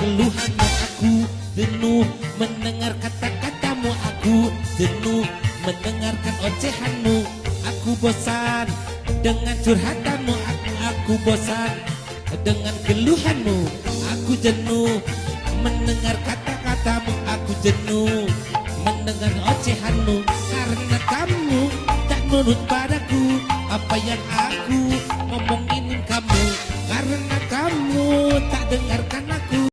keluhanmu. Aku jenuh mendengar kata-katamu. Aku jenuh mendengarkan ocehanmu. Aku bosan dengan curhatanmu. Aku bosan dengan keluhanmu. Aku jenuh mendengar kata-katamu. Aku jenuh mendengar ocehanmu. Karena kamu tak nurut padaku apa yang aku ngomongin kamu. Karena kamu tak dengarkan